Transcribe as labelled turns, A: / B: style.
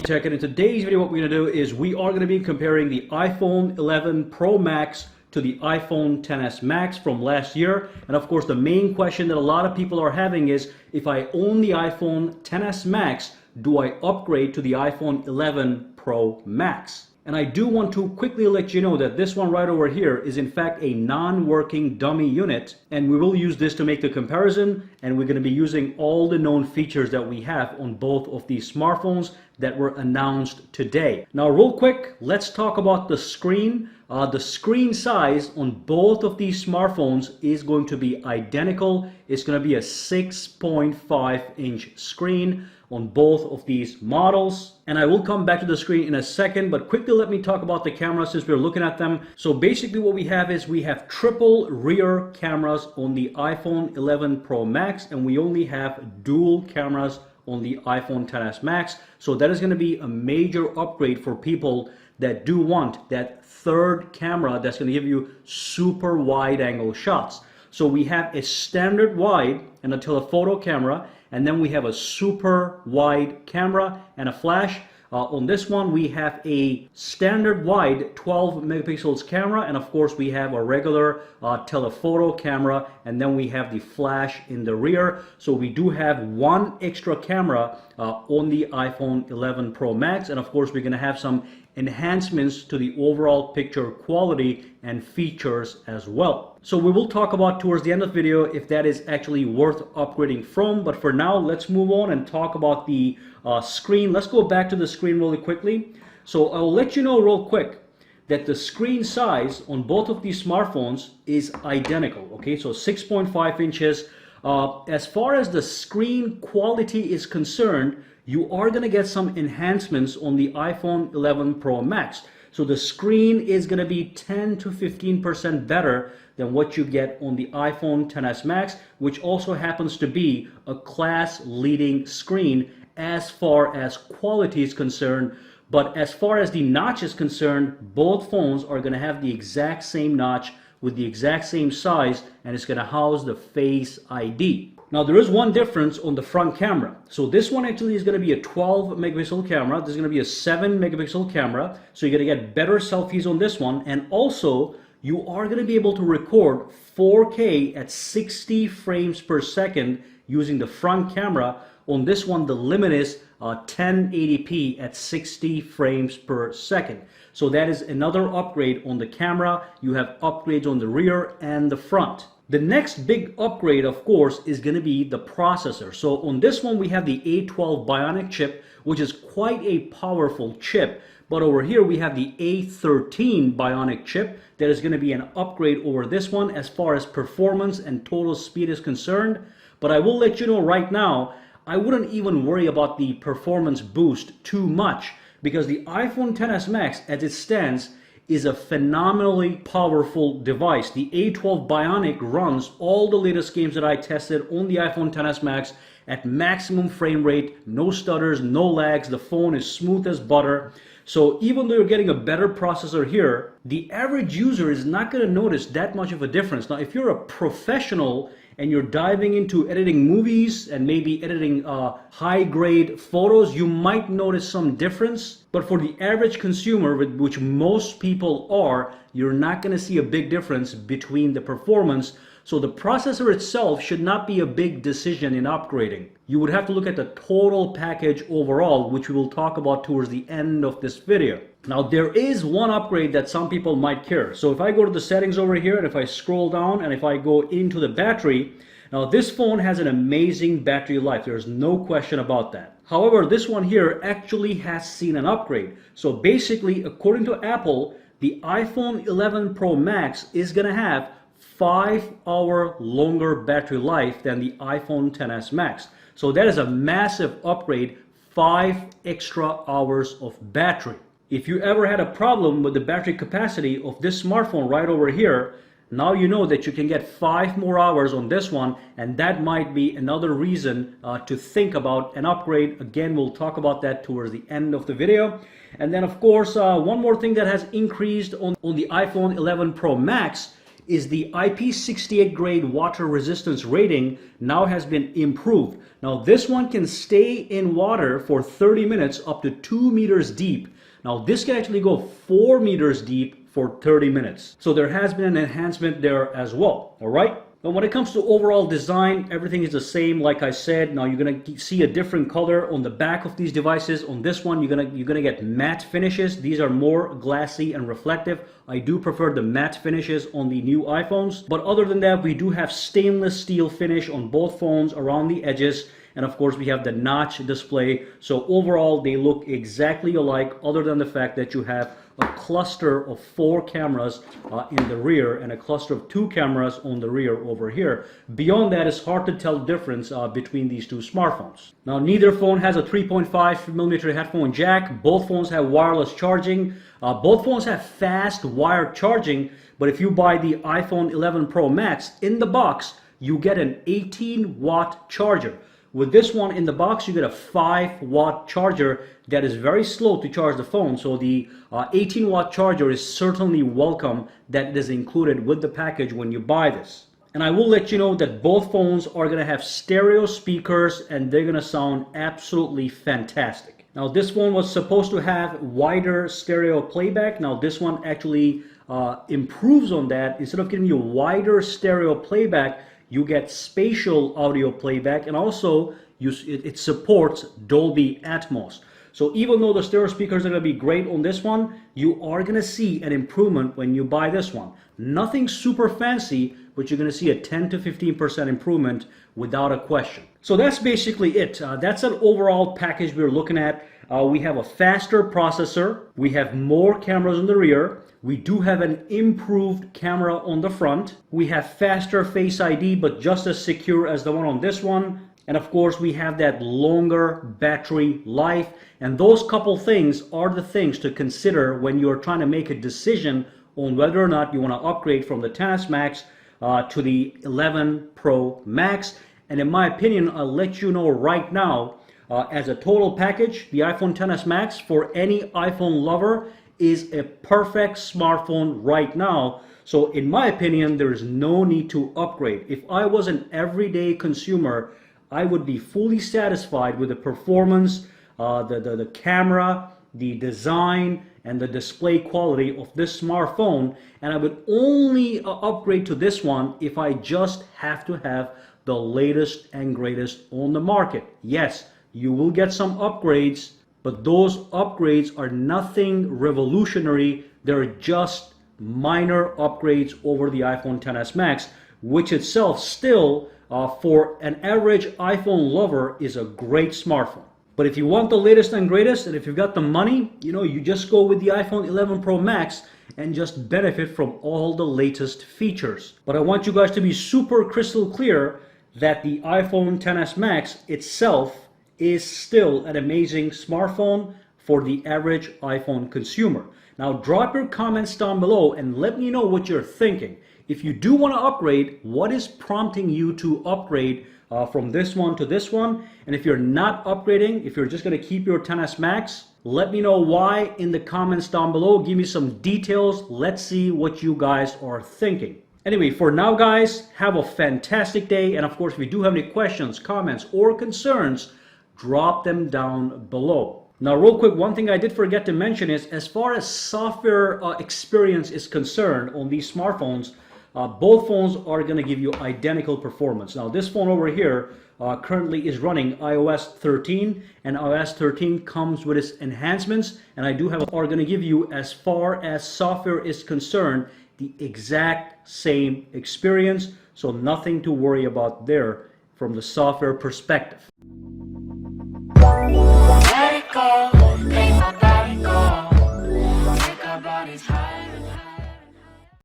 A: Tech, and in today's video what we're going to do is we are going to be comparing the iPhone 11 Pro Max to the iPhone XS Max from last year. And of course the main question that a lot of people are having is, if I own the iPhone XS Max, do I upgrade to the iPhone 11 Pro Max? And I do want to quickly let you know that this one right over here is in fact a non-working dummy unit, and we will use this to make the comparison, and we're going to be using all the known features that we have on both of these smartphones that were announced today. Now real quick, let's talk about the screen. The screen size on both of these smartphones is going to be identical. It's going to be a 6.5-inch screen on both of these models, and I will come back to the screen in a second, but quickly let me talk about the camera since we're looking at them. So basically what we have is we have triple rear cameras on the iPhone 11 Pro Max, and we only have dual cameras on the iPhone XS Max. So that is going to be a major upgrade for people that do want that third camera that's going to give you super wide angle shots. So we have a standard wide and a telephoto camera, and then we have a super wide camera and a flash. On this one we have a standard wide 12 megapixels camera, and of course we have a regular telephoto camera, and then we have the flash in the rear. So we do have one extra camera on the iPhone 11 Pro Max, and of course we're going to have some enhancements to the overall picture quality and features as well. So we will talk about towards the end of the video if that is actually worth upgrading from, but for now let's move on and talk about the screen. Let's go back to the screen really quickly. So I'll let you know real quick that the screen size on both of these smartphones is identical. Okay, so 6.5 inches. As far as the screen quality is concerned, you are going to get some enhancements on the iPhone 11 Pro Max. So the screen is going to be 10 to 15% better than what you get on the iPhone XS Max, which also happens to be a class-leading screen as far as quality is concerned. But as far as the notch is concerned, both phones are going to have the exact same notch with the exact same size, and it's going to house the Face ID. Now there is one difference on the front camera. So this one actually is going to be a 12 megapixel camera. This is going to be a 7 megapixel camera. So you're going to get better selfies on this one. And also you are going to be able to record 4K at 60 frames per second using the front camera. On this one, the limit is 1080p at 60 frames per second. So that is another upgrade on the camera. You have upgrades on the rear and the front. The next big upgrade, of course, is going to be the processor. So on this one, we have the A12 Bionic chip, which is quite a powerful chip. But over here, we have the A13 Bionic chip that is going to be an upgrade over this one as far as performance and total speed is concerned. But I will let you know right now, I wouldn't even worry about the performance boost too much, because the iPhone XS Max, as it stands, is a phenomenally powerful device. The A12 Bionic runs all the latest games that I tested on the iPhone XS Max at maximum frame rate, no stutters, no lags. The phone is smooth as butter. So even though you're getting a better processor here, the average user is not going to notice that much of a difference. Now, if you're a professional and you're diving into editing movies and maybe editing high-grade photos, you might notice some difference. But for the average consumer, which most people are, you're not going to see a big difference between the performance. So the processor itself should not be a big decision in upgrading. You would have to look at the total package overall, which we will talk about towards the end of this video. Now there is one upgrade that some people might care. So if I go to the settings over here, and if I scroll down, and if I go into the battery, now this phone has an amazing battery life. There's no question about that. However, this one here actually has seen an upgrade. So basically, according to Apple, the iPhone 11 Pro Max is going to have 5-hour longer battery life than the iPhone XS Max. So that is a massive upgrade, 5 extra hours of battery. If you ever had a problem with the battery capacity of this smartphone right over here, now you know that you can get 5 more hours on this one, and that might be another reason to think about an upgrade. Again, we'll talk about that towards the end of the video. And then of course, one more thing that has increased on the iPhone 11 Pro Max is the IP68 grade water resistance rating now has been improved. Now this one can stay in water for 30 minutes up to 2 meters deep. Now this can actually go 4 meters deep for 30 minutes. So there has been an enhancement there as well, all right? But when it comes to overall design, everything is the same, like I said. Now you're gonna see a different color on the back of these devices. On this one, you're gonna get matte finishes. These are more glassy and reflective. I do prefer the matte finishes on the new iPhones. But other than that, we do have stainless steel finish on both phones around the edges. And of course, we have the notch display. So overall, they look exactly alike, other than the fact that you have a cluster of 4 cameras in the rear and a cluster of 2 cameras on the rear over here. Beyond that, it's hard to tell the difference between these two smartphones. Now, neither phone has a 3.5mm headphone jack. Both phones have wireless charging. Both phones have fast wired charging, but if you buy the iPhone 11 Pro Max in the box, you get an 18-watt charger. With this one in the box, you get a 5-watt charger that is very slow to charge the phone. So the 18-watt charger is certainly welcome that it is included with the package when you buy this. And I will let you know that both phones are going to have stereo speakers and they're going to sound absolutely fantastic. Now this one was supposed to have wider stereo playback. Now this one actually improves on that. Instead of giving you wider stereo playback, you get spatial audio playback, and also it supports Dolby Atmos. So even though the stereo speakers are going to be great on this one, you are going to see an improvement when you buy this one. Nothing super fancy, but you're going to see a 10 to 15% improvement without a question. So that's basically it. That's an overall package we're looking at. We have a faster processor. We have more cameras in the rear. We do have an improved camera on the front. We have faster Face ID, but just as secure as the one on this one. And of course, we have that longer battery life. And those couple things are the things to consider when you're trying to make a decision on whether or not you want to upgrade from the XS Max to the 11 Pro Max. And in my opinion, I'll let you know right now, as a total package, the iPhone XS Max for any iPhone lover is a perfect smartphone right now. So in my opinion, there is no need to upgrade. If I was an everyday consumer, I would be fully satisfied with the performance, the camera, the design, and the display quality of this smartphone. And I would only upgrade to this one if I just have to have the latest and greatest on the market. Yes, you will get some upgrades, but those upgrades are nothing revolutionary. They're just minor upgrades over the iPhone XS Max, which itself still, for an average iPhone lover, is a great smartphone. But if you want the latest and greatest, and if you've got the money, you just go with the iPhone 11 Pro Max and just benefit from all the latest features. But I want you guys to be super crystal clear that the iPhone XS Max itself is still an amazing smartphone for the average iPhone consumer. Now drop your comments down below and let me know what you're thinking. If you do want to upgrade, what is prompting you to upgrade from this one to this one? And if you're not upgrading, if you're just going to keep your XS Max, let me know why in the comments down below. Give me some details. Let's see what you guys are thinking. Anyway, for now guys, have a fantastic day. And of course, if you do have any questions, comments, or concerns, drop them down below. Now real quick, one thing I did forget to mention is, as far as software experience is concerned on these smartphones, both phones are going to give you identical performance. Now this phone over here currently is running iOS 13, and iOS 13 comes with its enhancements, and I do have are going to give you, as far as software is concerned, the exact same experience. So nothing to worry about there from the software perspective.
B: Let it go.